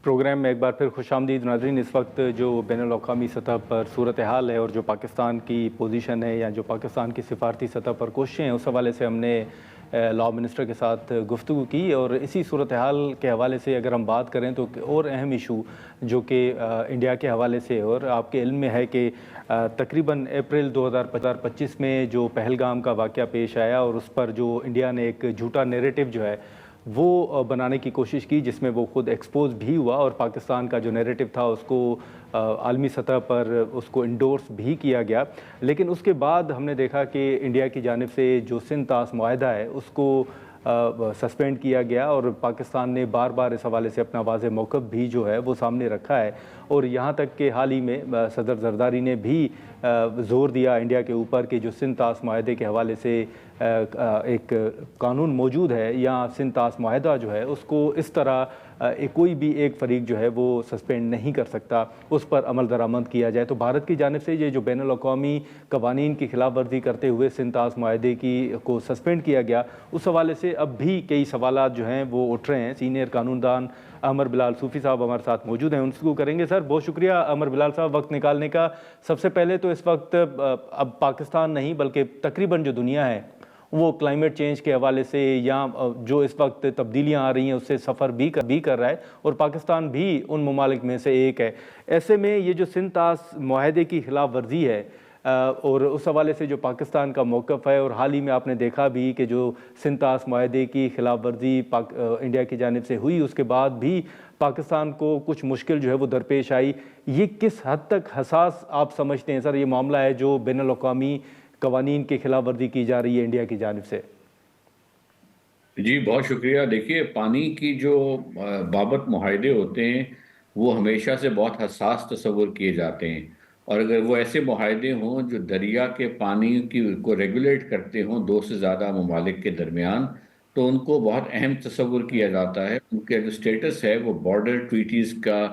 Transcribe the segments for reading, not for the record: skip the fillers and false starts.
Programme میں ایک بار پھر خوش آمدید ناظرین۔ اس وقت جو بین الاقوامی سطح پر صورتحال ہے اور جو پاکستان کی پوزیشن ہے یا جو پاکستان کی سفارتی سطح پر کوششیں ہیں، اس حوالے سے ہم نے لاء منسٹر کے ساتھ گفتگو کی، اور اسی صورتحال کے حوالے سے اگر ہم بات کریں تو اور اہم ایشو جو کہ انڈیا کے حوالے سے، اور آپ کے علم میں ہے کہ تقریباً اپریل 2025 میں جو پہلگام کا واقعہ پیش آیا اور اس پر جو انڈیا نے ایک جھوٹا نیریٹو جو ہے وہ بنانے کی کوشش کی، جس میں وہ خود ایکسپوز بھی ہوا، اور پاکستان کا جو نیریٹو تھا اس کو عالمی سطح پر اس کو انڈورس بھی کیا گیا۔ لیکن اس کے بعد ہم نے دیکھا کہ انڈیا کی جانب سے جو سندھ طاس معاہدہ ہے اس کو سسپینڈ کیا گیا، اور پاکستان نے بار بار اس حوالے سے اپنا واضح موقف بھی جو ہے وہ سامنے رکھا ہے، اور یہاں تک کہ حال ہی میں صدر زرداری نے بھی زور دیا انڈیا کے اوپر کہ جو سندھ طاس معاہدے کے حوالے سے ایک قانون موجود ہے، یا سندھ طاس معاہدہ جو ہے اس کو اس طرح کوئی بھی ایک فریق جو ہے وہ سسپینڈ نہیں کر سکتا، اس پر عمل درآمد کیا جائے۔ تو بھارت کی جانب سے یہ جو بین الاقوامی قوانین کی خلاف ورزی کرتے ہوئے سندھ طاس معاہدے کو سسپینڈ کیا گیا، اس حوالے سے اب بھی کئی سوالات جو ہیں وہ اٹھ رہے ہیں۔ سینئر قانون دان عمر بلال صوفی صاحب ہمارے ساتھ موجود ہیں، ان سے کریں گے۔ سر بہت شکریہ عمر بلال صاحب وقت نکالنے کا۔ سب سے پہلے تو اس وقت اب پاکستان نہیں بلکہ تقریباً جو دنیا ہے وہ کلائمیٹ چینج کے حوالے سے یا جو اس وقت تبدیلیاں آ رہی ہیں اس سے سفر بھی کر رہا ہے، اور پاکستان بھی ان ممالک میں سے ایک ہے۔ ایسے میں یہ جو سندھ طاس معاہدے کی خلاف ورزی ہے اور اس حوالے سے جو پاکستان کا موقف ہے، اور حال ہی میں آپ نے دیکھا بھی کہ جو سندھ طاس معاہدے کی خلاف ورزی انڈیا کی جانب سے ہوئی، اس کے بعد بھی پاکستان کو کچھ مشکل جو ہے وہ درپیش آئی، یہ کس حد تک حساس آپ سمجھتے ہیں سر یہ معاملہ ہے جو بین الاقوامی قوانین کی خلاف ورزی کی جا رہی ہے انڈیا کی جانب سے؟ جی بہت شکریہ۔ دیکھیے، پانی کی جو بابت معاہدے ہوتے ہیں وہ ہمیشہ سے بہت حساس تصور کیے جاتے ہیں، اور اگر وہ ایسے معاہدے ہوں جو دریا کے پانی کو ریگولیٹ کرتے ہوں دو سے زیادہ ممالک کے درمیان، تو ان کو بہت اہم تصور کیا جاتا ہے۔ ان کے جو سٹیٹس ہے وہ بارڈر ٹریٹیز کا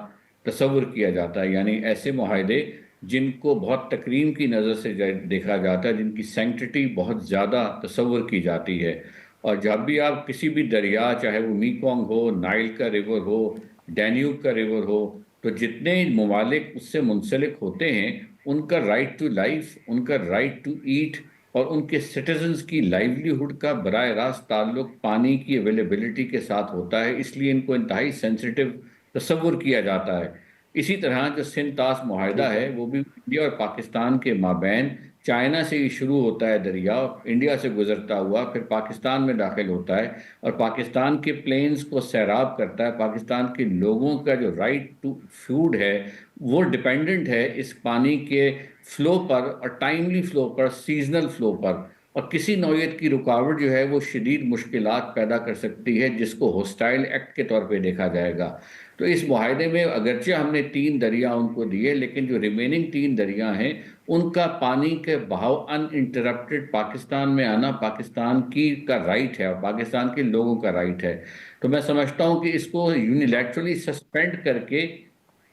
تصور کیا جاتا ہے، یعنی ایسے معاہدے جن کو بہت تکریم کی نظر سے دیکھا جاتا ہے، جن کی سینکٹٹی بہت زیادہ تصور کی جاتی ہے۔ اور جب بھی آپ کسی بھی دریا، چاہے وہ میکونگ ہو، نائل کا ریور ہو، ڈینیوب کا ریور ہو، تو جتنے ممالک اس سے منسلک ہوتے ہیں ان کا رائٹ ٹو لائف، ان کا رائٹ ٹو ایٹ، اور ان کے سٹیزنز کی لائیولی ہوڈ کا براہ راست تعلق پانی کی اویلیبلٹی کے ساتھ ہوتا ہے، اس لیے ان کو انتہائی سینسیٹیو تصور کیا جاتا ہے۔ اسی طرح جو سندھ طاس معاہدہ ٹھیک ہے۔ ہے وہ بھی انڈیا اور پاکستان کے مابین، چائنا سے ہی شروع ہوتا ہے دریا، انڈیا سے گزرتا ہوا پھر پاکستان میں داخل ہوتا ہے، اور پاکستان کے پلینز کو سیراب کرتا ہے۔ پاکستان کے لوگوں کا جو رائٹ ٹو فوڈ ہے وہ ڈیپینڈنٹ ہے اس پانی کے فلو پر، اور ٹائملی فلو پر، سیزنل فلو پر، اور کسی نوعیت کی رکاوٹ جو ہے وہ شدید مشکلات پیدا کر سکتی ہے، جس کو ہوسٹائل ایکٹ کے طور پہ دیکھا جائے گا۔ تو اس معاہدے میں اگرچہ ہم نے 3 دریا ان کو دیے، لیکن جو ریمیننگ 3 دریا ہیں ان کا پانی کے بہاؤ ان انٹرپٹڈ پاکستان میں آنا پاکستان کا رائٹ ہے، اور پاکستان کے لوگوں کا رائٹ ہے۔ تو میں سمجھتا ہوں کہ اس کو یونیلیٹرلی سسپینڈ کر کے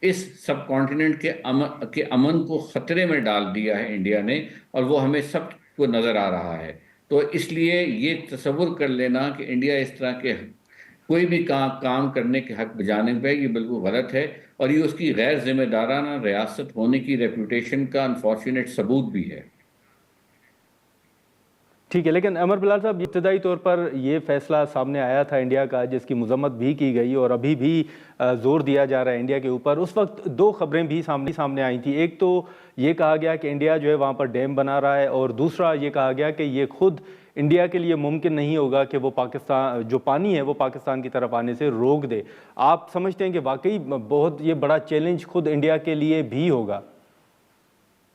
اس سب کانٹیننٹ کے امن کو خطرے میں ڈال دیا ہے انڈیا نے، اور وہ ہمیں سب کو نظر آ رہا ہے۔ تو اس لیے یہ تصور کر لینا کہ انڈیا اس طرح کے کوئی بھی کام کرنے کے حق بجانے پہ، یہ بالکل غلط ہے، اور یہ اس کی غیر ذمہ دارانہ ریاست ہونے کی ریپوٹیشن کا انفارچونیٹ ثبوت بھی ہے۔ ٹھیک ہے، لیکن عمر بلال صاحب ابتدائی طور پر یہ فیصلہ سامنے آیا تھا انڈیا کا، جس کی مذمت بھی کی گئی، اور ابھی بھی زور دیا جا رہا ہے انڈیا کے اوپر۔ اس وقت 2 خبریں بھی سامنے آئی تھیں، ایک تو یہ کہا گیا کہ انڈیا جو ہے وہاں پر ڈیم بنا رہا ہے، اور دوسرا یہ کہا گیا کہ یہ خود انڈیا کے لیے ممکن نہیں ہوگا کہ وہ پاکستان جو پانی ہے وہ پاکستان کی طرف آنے سے روک دے۔ آپ سمجھتے ہیں کہ واقعی بہت یہ بڑا چیلنج خود انڈیا کے لیے بھی ہوگا؟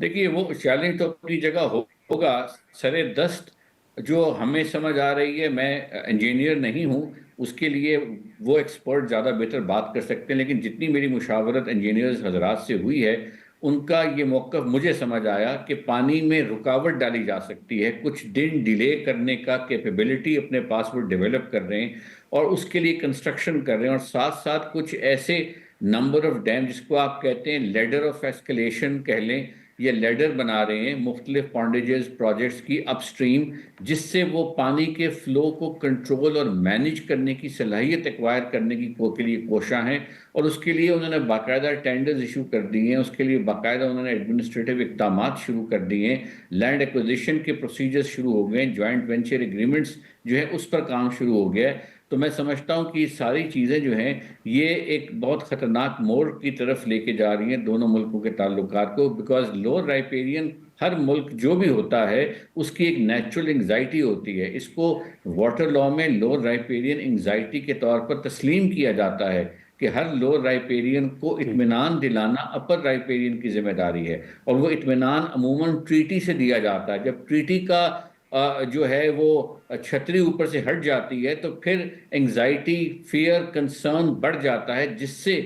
دیکھیے، وہ چیلنج تو اپنی جگہ ہوگا، سر دست جو ہمیں سمجھ آ رہی ہے، میں انجینئر نہیں ہوں، اس کے لیے وہ ایکسپرٹ زیادہ بہتر بات کر سکتے ہیں، لیکن جتنی میری مشاورت انجینئرز حضرات سے ہوئی ہے ان کا یہ موقف مجھے سمجھ آیا کہ پانی میں رکاوٹ ڈالی جا سکتی ہے، کچھ دن ڈیلے کرنے کا کیپیبلٹی اپنے پاس وہ ڈیولپ کر رہے ہیں، اور اس کے لیے کنسٹرکشن کر رہے ہیں، اور ساتھ ساتھ کچھ ایسے نمبر آف ڈیم جس کو آپ کہتے ہیں لیڈر آف ایسکلیشن کہہ لیں، یہ لیڈر بنا رہے ہیں مختلف پونڈیجز پروجیکٹس کی اپ سٹریم، جس سے وہ پانی کے فلو کو کنٹرول اور مینیج کرنے کی صلاحیت ایکوائر کرنے کے لیے کوشاں ہیں، اور اس کے لیے انہوں نے باقاعدہ ٹینڈرز ایشو کر دیے ہیں، اس کے لیے باقاعدہ انہوں نے ایڈمنسٹریٹو اقدامات شروع کر دیے ہیں، لینڈ ایکوزیشن کے پروسیجرز شروع ہو گئے ہیں، جوائنٹ وینچر ایگریمنٹس جو ہے اس پر کام شروع ہو گیا ہے۔ تو میں سمجھتا ہوں کہ یہ ساری چیزیں جو ہیں یہ ایک بہت خطرناک موڑ کی طرف لے کے جا رہی ہیں دونوں ملکوں کے تعلقات کو، بیکاز لوور رائپیرین ہر ملک جو بھی ہوتا ہے اس کی ایک نیچرل انگزائٹی ہوتی ہے، اس کو واٹر لاء میں لوور رائپیرین انگزائٹی کے طور پر تسلیم کیا جاتا ہے کہ ہر لوور رائپیرین کو جی اطمینان دلانا اپر رائپیرین کی ذمہ داری ہے، اور وہ اطمینان عموماً ٹریٹی سے دیا جاتا ہے۔ جب ٹریٹی کا جو ہے وہ چھتری اوپر سے ہٹ جاتی ہے تو پھر انگزائٹی، فیئر، کنسرن بڑھ جاتا ہے، جس سے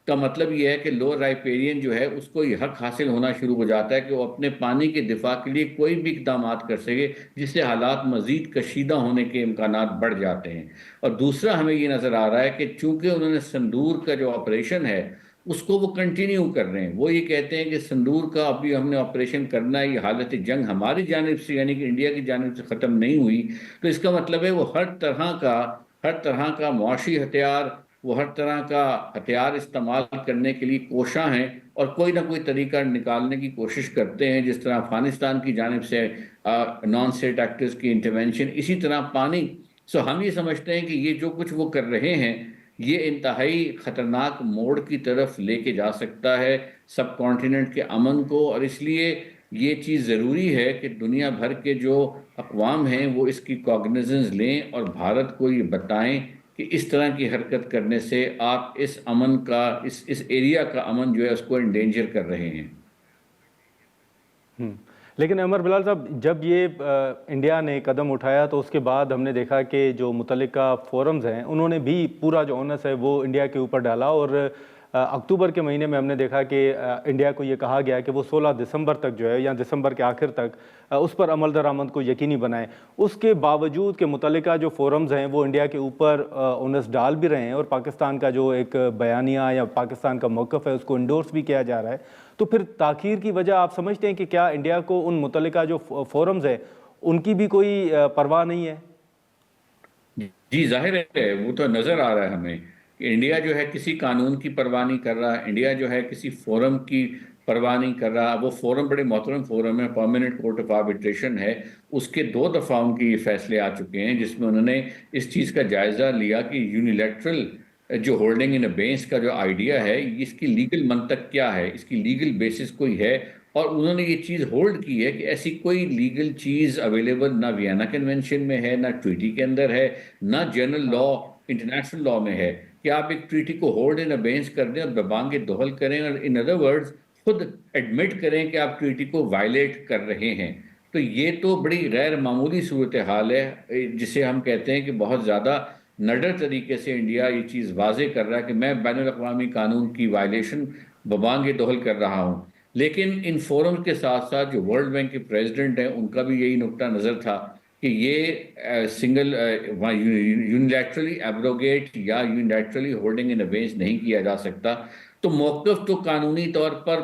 کا مطلب یہ ہے کہ لوور رائپیرین جو ہے اس کو یہ حق حاصل ہونا شروع ہو جاتا ہے کہ وہ اپنے پانی کے دفاع کے لیے کوئی بھی اقدامات کر سکے، جس سے حالات مزید کشیدہ ہونے کے امکانات بڑھ جاتے ہیں۔ اور دوسرا ہمیں یہ نظر آ رہا ہے کہ چونکہ انہوں نے سندور کا جو آپریشن ہے اس کو وہ کنٹینیو کر رہے ہیں، وہ یہ کہتے ہیں کہ سندور کا ابھی ہم نے آپریشن کرنا ہے، یہ حالت جنگ ہماری جانب سے یعنی کہ انڈیا کی جانب سے ختم نہیں ہوئی، تو اس کا مطلب ہے وہ ہر طرح کا معاشی ہتھیار، وہ ہر طرح کا ہتھیار استعمال کرنے کے لیے کوشاں ہیں، اور کوئی نہ کوئی طریقہ نکالنے کی کوشش کرتے ہیں، جس طرح افغانستان کی جانب سے نان اسٹیٹ ایکٹرز کی انٹرونشن، اسی طرح پانی۔ سو ہم یہ سمجھتے ہیں کہ یہ جو کچھ وہ کر رہے ہیں یہ انتہائی خطرناک موڑ کی طرف لے کے جا سکتا ہے سب کانٹیننٹ کے امن کو، اور اس لیے یہ چیز ضروری ہے کہ دنیا بھر کے جو اقوام ہیں وہ اس کی کوگنیزنس لیں اور بھارت کو یہ بتائیں کہ اس طرح کی حرکت کرنے سے آپ اس امن کا اس ایریا کا امن جو ہے اس کو انڈینجر کر رہے ہیں۔ لیکن عمر بلال صاحب، جب یہ انڈیا نے قدم اٹھایا تو اس کے بعد ہم نے دیکھا کہ جو متعلقہ فورمز ہیں انہوں نے بھی پورا جو اونس ہے وہ انڈیا کے اوپر ڈالا، اور اکتوبر کے مہینے میں ہم نے دیکھا کہ انڈیا کو یہ کہا گیا کہ وہ 16 دسمبر تک جو ہے یا دسمبر کے آخر تک اس پر عمل درآمد کو یقینی بنائیں۔ اس کے باوجود کہ متعلقہ جو فورمز ہیں وہ انڈیا کے اوپر اونس ڈال بھی رہے ہیں، اور پاکستان کا جو ایک بیانیہ یا پاکستان کا موقف ہے اس کو انڈورس بھی کیا جا رہا ہے، تو پھر تاخیر کی وجہ آپ سمجھتے ہیں کہ کیا انڈیا کو ان متعلقہ جو فورمز ہیں ان کی بھی کوئی پرواہ نہیں ہے؟ جی ظاہر ہے، وہ تو نظر آ رہا ہے ہمیں کہ انڈیا جو ہے کسی قانون کی پرواہ نہیں کر رہا، انڈیا جو ہے کسی فورم کی پرواہ نہیں کر رہا۔ وہ فورم بڑے محترم فورم ہے، پرماننٹ کورٹ آف آربیٹریشن ہے، اس کے 2 دفعہ ان کی یہ فیصلے آ چکے ہیں جس میں انہوں نے اس چیز کا جائزہ لیا کہ یونیلیٹرل جو ہولڈنگ ان ابینس کا جو آئیڈیا ہے اس کی لیگل منطق کیا ہے، اس کی لیگل بیسس کوئی ہے، اور انہوں نے یہ چیز ہولڈ کی ہے کہ ایسی کوئی لیگل چیز اویلیبل نہ وینا کنونشن میں ہے، نہ ٹریٹی کے اندر ہے، نہ جنرل لا انٹرنیشنل لا میں ہے کہ آپ ایک ٹریٹی کو ہولڈ ان ابینس کر دیں اور ببانگ دہل کریں، اور ان ادر ورڈز خود ایڈمٹ کریں کہ آپ ٹریٹی کو وائلیٹ کر رہے ہیں۔ تو یہ تو بڑی غیر معمولی صورتحال ہے، جسے ہم کہتے ہیں کہ بہت زیادہ نڈر طریقے سے انڈیا یہ چیز واضح کر رہا ہے کہ میں بین الاقوامی قانون کی وائلیشن ببانگ دہل کر رہا ہوں۔ لیکن ان فورم کے ساتھ ساتھ جو ورلڈ بینک کے پریزیڈنٹ ہیں ان کا بھی یہی نقطہ نظر تھا کہ یہ سنگل یونیلیٹرلی ایبروگیٹ یا یونیلیٹرلی ہولڈنگ ان ابینس نہیں کیا جا سکتا۔ تو موقف تو قانونی طور پر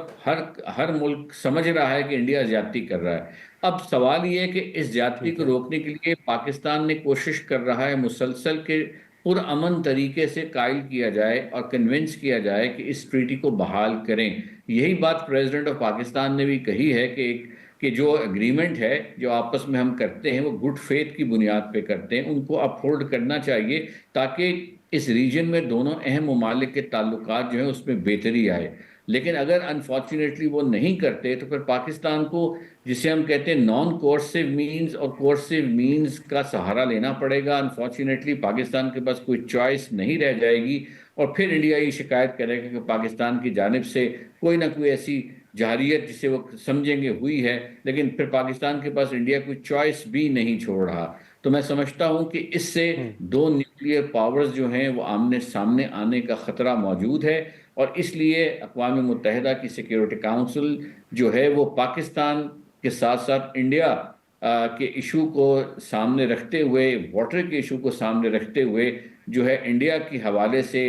ہر ملک سمجھ رہا ہے کہ انڈیا زیادتی کر رہا ہے۔ اب سوال یہ ہے کہ اس زیادتی کو روکنے کے لیے پاکستان نے کوشش کر رہا ہے مسلسل کہ پرامن طریقے سے قائل کیا جائے اور کنونس کیا جائے کہ اس ٹریٹی کو بحال کریں۔ یہی بات پریزیڈنٹ آف پاکستان نے بھی کہی ہے کہ جو اگریمنٹ ہے جو آپس میں ہم کرتے ہیں وہ گڈ فیتھ کی بنیاد پہ کرتے ہیں، ان کو اپ ہولڈ کرنا چاہیے تاکہ اس ریجن میں دونوں اہم ممالک کے تعلقات جو ہیں اس میں بہتری آئے۔ لیکن اگر انفارچونیٹلی وہ نہیں کرتے تو پھر پاکستان کو، جسے ہم کہتے ہیں نان کورسیو مینز اور کورسیو مینز کا سہارا لینا پڑے گا۔ انفارچونیٹلی پاکستان کے پاس کوئی چوائس نہیں رہ جائے گی، اور پھر انڈیا یہ شکایت کرے گا کہ پاکستان کی جانب سے کوئی نہ کوئی ایسی جارحیت جسے وہ سمجھیں گے ہوئی ہے، لیکن پھر پاکستان کے پاس انڈیا کوئی چوائس بھی نہیں چھوڑ رہا۔ تو میں سمجھتا ہوں کہ اس سے 2 نیوکلیئر پاورز جو ہیں وہ آمنے سامنے آنے کا خطرہ موجود ہے، اور اس لیے اقوام متحدہ کی سیکیورٹی کاؤنسل جو ہے وہ پاکستان کے ساتھ ساتھ انڈیا کے ایشو کو سامنے رکھتے ہوئے، واٹر کے ایشو کو سامنے رکھتے ہوئے جو ہے انڈیا کے حوالے سے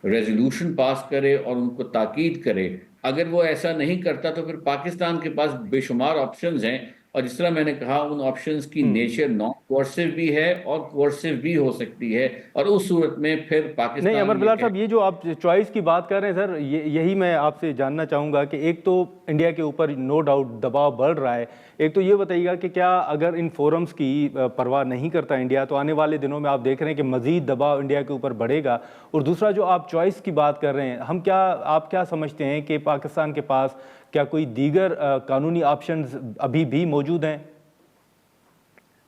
ریزولوشن پاس کرے اور ان کو تاکید کرے اگر وہ ایسا نہیں کرتا تو پھر پاکستان کے پاس بے شمار آپشنز ہیں، اور جس طرح میں نے کہا ان آپشنز کی نیچر نان کوارسیو بھی ہے اور کوارسیو بھی ہو سکتی ہے، اور اس صورت میں پھر نہیں امر پاکستان یہ بلال صاحب، یہ جو آپ چوائس کی بات کر رہے ہیں سر، یہی میں آپ سے جاننا چاہوں گا کہ ایک تو انڈیا کے اوپر نو ڈاؤٹ دباؤ بڑھ رہا ہے، ایک تو یہ بتائیے گا کہ کیا اگر ان فورمز کی پرواہ نہیں کرتا انڈیا تو آنے والے دنوں میں آپ دیکھ رہے ہیں کہ مزید دباؤ انڈیا کے اوپر بڑھے گا؟ اور دوسرا جو آپ چوائس کی بات کر رہے ہیں، آپ کیا سمجھتے ہیں کہ پاکستان کے پاس کیا کوئی دیگر قانونی آپشنز ابھی بھی موجود ہیں؟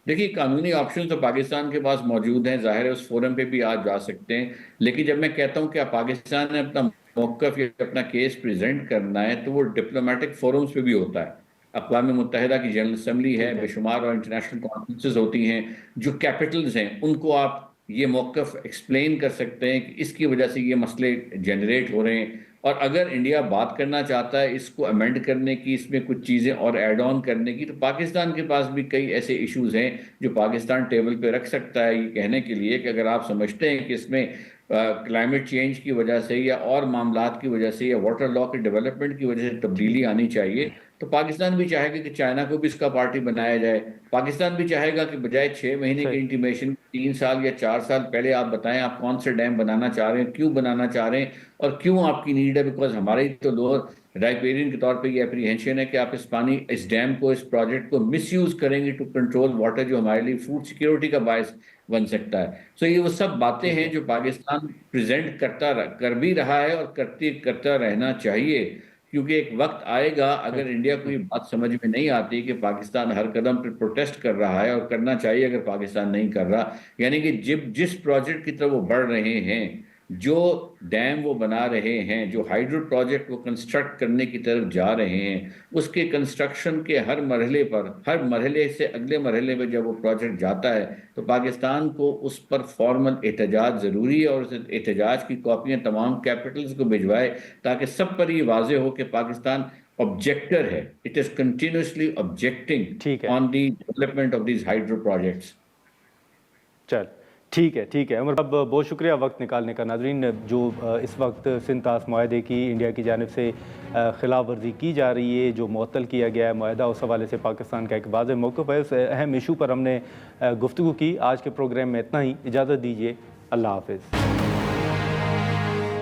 دیکھیے، قانونی آپشن تو پاکستان کے پاس موجود ہیں، ظاہر ہے اس فورم پہ بھی آج جا سکتے ہیں، لیکن جب میں کہتا ہوں کہ پاکستان نے اپنا موقف یا اپنا کیس پریزنٹ کرنا ہے تو وہ ڈپلومیٹک فورمز پہ بھی ہوتا ہے۔ اقوام متحدہ کی جنرل اسمبلی ہے، ٹھیک بے ہے، شمار اور انٹرنیشنل کانفرنسز ہوتی ہیں، جو کیپٹلز ہیں ان کو آپ یہ موقف ایکسپلین کر سکتے ہیں کہ اس کی وجہ سے یہ مسئلے جنریٹ ہو رہے ہیں، اور اگر انڈیا بات کرنا چاہتا ہے اس کو امینڈ کرنے کی، اس میں کچھ چیزیں اور ایڈ آن کرنے کی، تو پاکستان کے پاس بھی کئی ایسے ایشوز ہیں جو پاکستان ٹیبل پہ رکھ سکتا ہے، یہ کہنے کے لیے کہ اگر آپ سمجھتے ہیں کہ اس میں کلائمیٹ چینج کی وجہ سے یا اور معاملات کی وجہ سے یا واٹر لا کے ڈیولپمنٹ کی وجہ سے تبدیلی آنی چاہیے، تو پاکستان بھی چاہے گا کہ چائنا کو بھی اس کا پارٹی بنایا جائے۔ پاکستان بھی چاہے گا کہ بجائے 6 مہینے کی صحیح، انٹیمیشن 3 سال یا 4 سال پہلے آپ بتائیں آپ کون سے ڈیم بنانا چاہ رہے ہیں، کیوں بنانا چاہ رہے ہیں، اور کیوں آپ کی نیڈ ہے، بیکاز ہماری تو لوور رائپیرین کے طور پہ یہ اپریہینشن ہے کہ آپ اس ڈیم کو، اس پروجیکٹ کو مس یوز کریں گے ٹو کنٹرول واٹر، جو ہمارے لیے فوڈ سیکیورٹی کا باعث بن سکتا ہے۔ سو یہ وہ سب باتیں ٹھیک ہیں ہے، جو پاکستان پریزنٹ کر بھی رہا ہے اور کرتا رہنا چاہیے، کیونکہ ایک وقت آئے گا اگر انڈیا کو یہ بات سمجھ میں نہیں آتی کہ پاکستان ہر قدم پر پروٹیسٹ کر رہا ہے، اور کرنا چاہیے اگر پاکستان نہیں کر رہا، یعنی کہ جس پروجیکٹ کی طرف وہ بڑھ رہے ہیں، جو ڈیم وہ بنا رہے ہیں، جو ہائیڈرو پروجیکٹ وہ کنسٹرکٹ کرنے کی طرف جا رہے ہیں، اس کے کنسٹرکشن کے ہر مرحلے سے اگلے مرحلے میں جب وہ پروجیکٹ جاتا ہے تو پاکستان کو اس پر فارمل احتجاج ضروری ہے، اور اس احتجاج کی کاپیاں تمام کیپٹلز کو بھجوائے تاکہ سب پر یہ واضح ہو کہ پاکستان آبجیکٹر ہے، اٹ از کنٹینیوسلی آبجیکٹنگ ٹھیک ہے، on the development of these hydro projects. چل ٹھیک ہے عمر صاحب، بہت شکریہ وقت نکالنے کا۔ ناظرین، جو اس وقت سندھ طاس معاہدے کی انڈیا کی جانب سے خلاف ورزی کی جا رہی ہے، جو معطل کیا گیا ہے معاہدہ، اس حوالے سے پاکستان کا ایک واضح موقف ہے، اس اہم ایشو پر ہم نے گفتگو کی۔ آج کے پروگرام میں اتنا ہی، اجازت دیجیے، اللہ حافظ۔